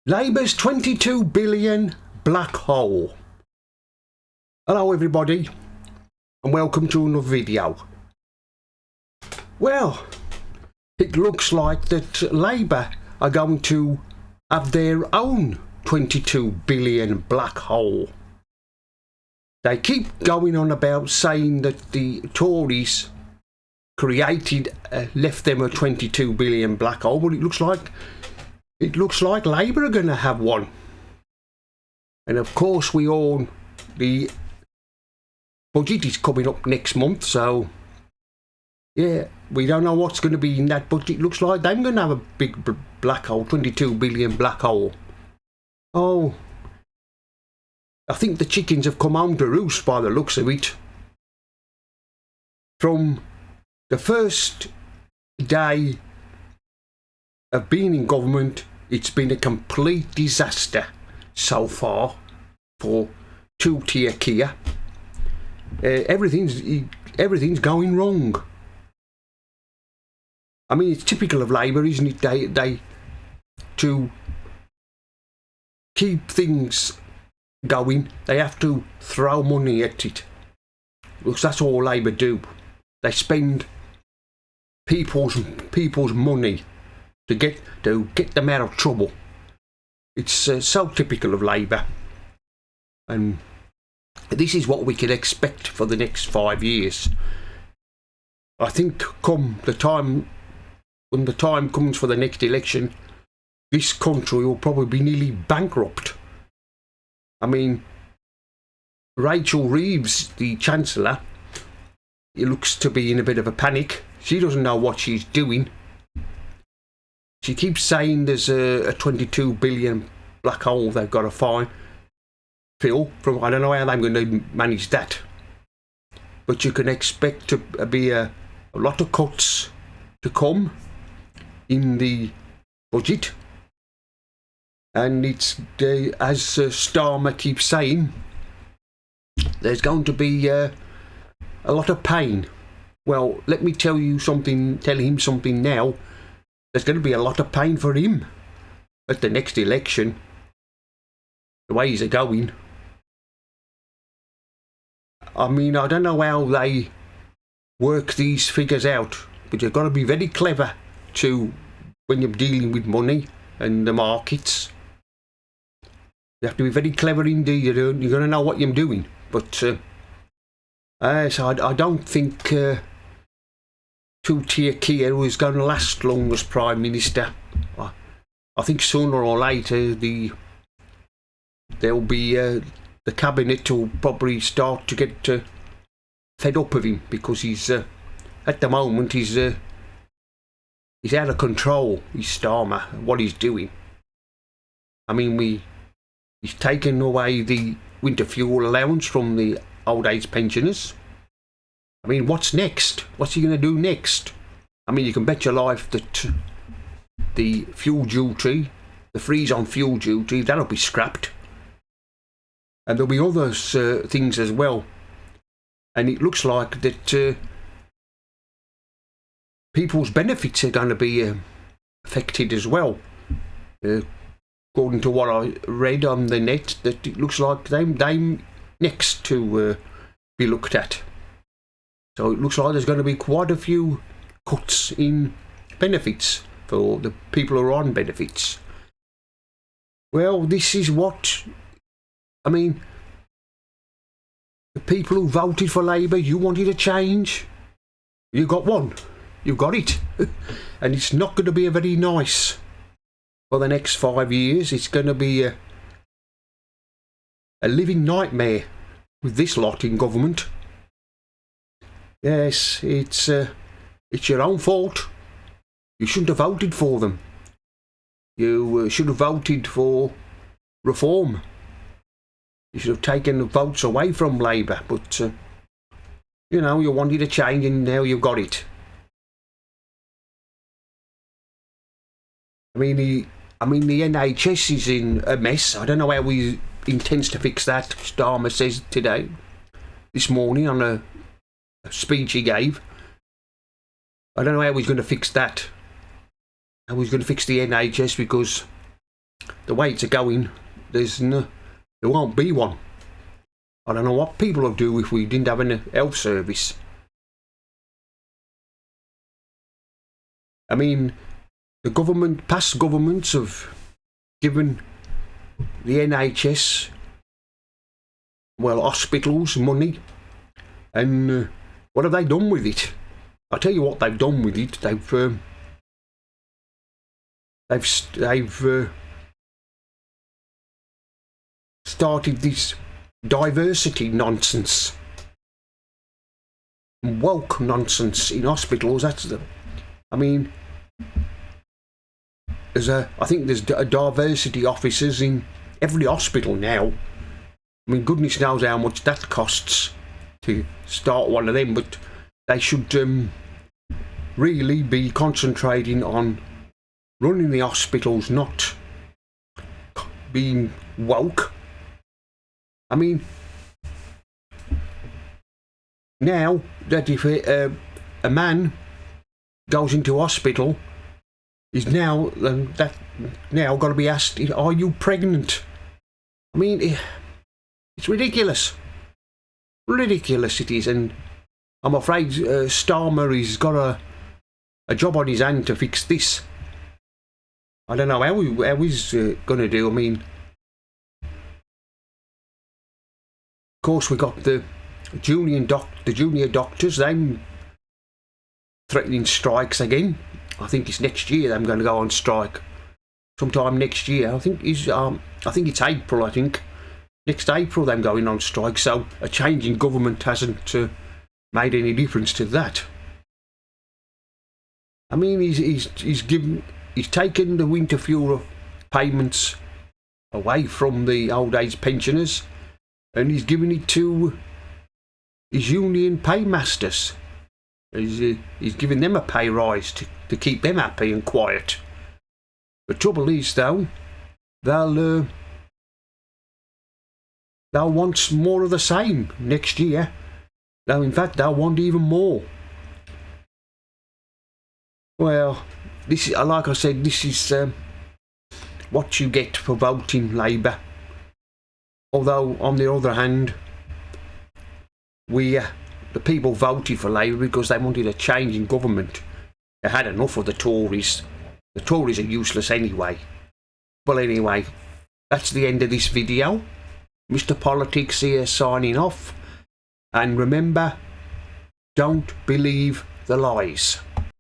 Labour's 22 billion black hole. Hello everybody and welcome to another video. Well, it looks like that Labour are going to have their own 22 billion black hole. They keep going on about saying that the Tories left them a 22 billion black hole, but it looks like Labour are going to have one. And of course the budget is coming up next month, so yeah, we don't know what's going to be in that budget. It looks like they're going to have a big black hole, 22 billion black hole. Oh, I think the chickens have come home to roost by the looks of it. From the first day of being in government, it's been a complete disaster so far for two-tier Kia. Everything's going wrong. I mean, it's typical of Labour, isn't it? They to keep things going, they have to throw money at it. Because that's all Labour do. They spend people's money to get them out of trouble. It's so typical of Labour, and this is what we can expect for the next 5 years. I think when the time comes for the next election, this country will probably be nearly bankrupt. I mean, Rachel Reeves, the Chancellor, it looks to be in a bit of a panic. She doesn't know what she's doing. She keeps saying there's a 22 billion black hole they've got to fill from. I don't know how they're going to manage that. But you can expect to be a lot of cuts to come in the budget. And it's, as Starmer keeps saying, there's going to be a lot of pain. Well, let me tell him something now. There's going to be a lot of pain for him at the next election, the way he's going. I mean, I don't know how they work these figures out, but you've got to be very clever when you're dealing with money and the markets. You have to be very clever indeed. You're going to know what you're doing. But so I don't think two-tier Kia is going to last long as Prime Minister. I think sooner or later the cabinet will probably start to get fed up of him, because he's at the moment he's out of control. He's Starmer, what he's doing. I mean, he's taken away the winter fuel allowance from the old age pensioners. I mean, what's next? What's he going to do next? I mean, you can bet your life that the fuel duty, the freeze on fuel duty, that'll be scrapped. And there'll be other things as well. And it looks like that people's benefits are going to be affected as well. According to what I read on the net, that it looks like they next to be looked at. So it looks like there's going to be quite a few cuts in benefits for the people who are on benefits. Well, this is what... I mean, the people who voted for Labour, you wanted a change. You got one. You got it. And it's not going to be a very nice for the next 5 years. It's going to be a living nightmare with this lot in government. Yes, it's your own fault. You shouldn't have voted for them. You should have voted for reform. You should have taken the votes away from Labour. But, you wanted a change and now you've got it. I mean, the NHS is in a mess. I don't know how he intends to fix that. Starmer says this morning on a speech he gave. I don't know how he's going to fix that. How he's going to fix the NHS, because the way it's going, there won't be one. I don't know what people would do if we didn't have a health service. I mean, past governments have given the NHS, well, hospitals, money, and what have they done with it? I'll tell you what they've done with it. They've started this diversity nonsense, woke nonsense in hospitals. I mean, I think there's diversity officers in every hospital now. I mean, goodness knows how much that costs to start one of them, but they should really be concentrating on running the hospitals, not being woke. I mean, now that if a man goes into hospital, he's now got to be asked, are you pregnant? I mean, it's ridiculous. Ridiculous it is, and I'm afraid Starmer has got a job on his hand to fix this. I don't know how he's going to do. I mean, of course we got the junior doctors. They're threatening strikes again. I think it's next year they're going to go on strike. Sometime next year. I think it's April. I think next April they're going on strike. So a change in government hasn't made any difference to that. I mean, he's taken the winter fuel payments away from the old age pensioners, and he's giving it to his union paymasters. He's giving them a pay rise to keep them happy and quiet. The trouble is, though, they'll want more of the same next year. Now, in fact, they'll want even more. Well, this is, like I said, this is what you get for voting Labour. Although, on the other hand, the people voted for Labour because they wanted a change in government. They had enough of the Tories. The Tories are useless anyway. Well, anyway, that's the end of this video. Mr. Politics here signing off. And remember, don't believe the lies.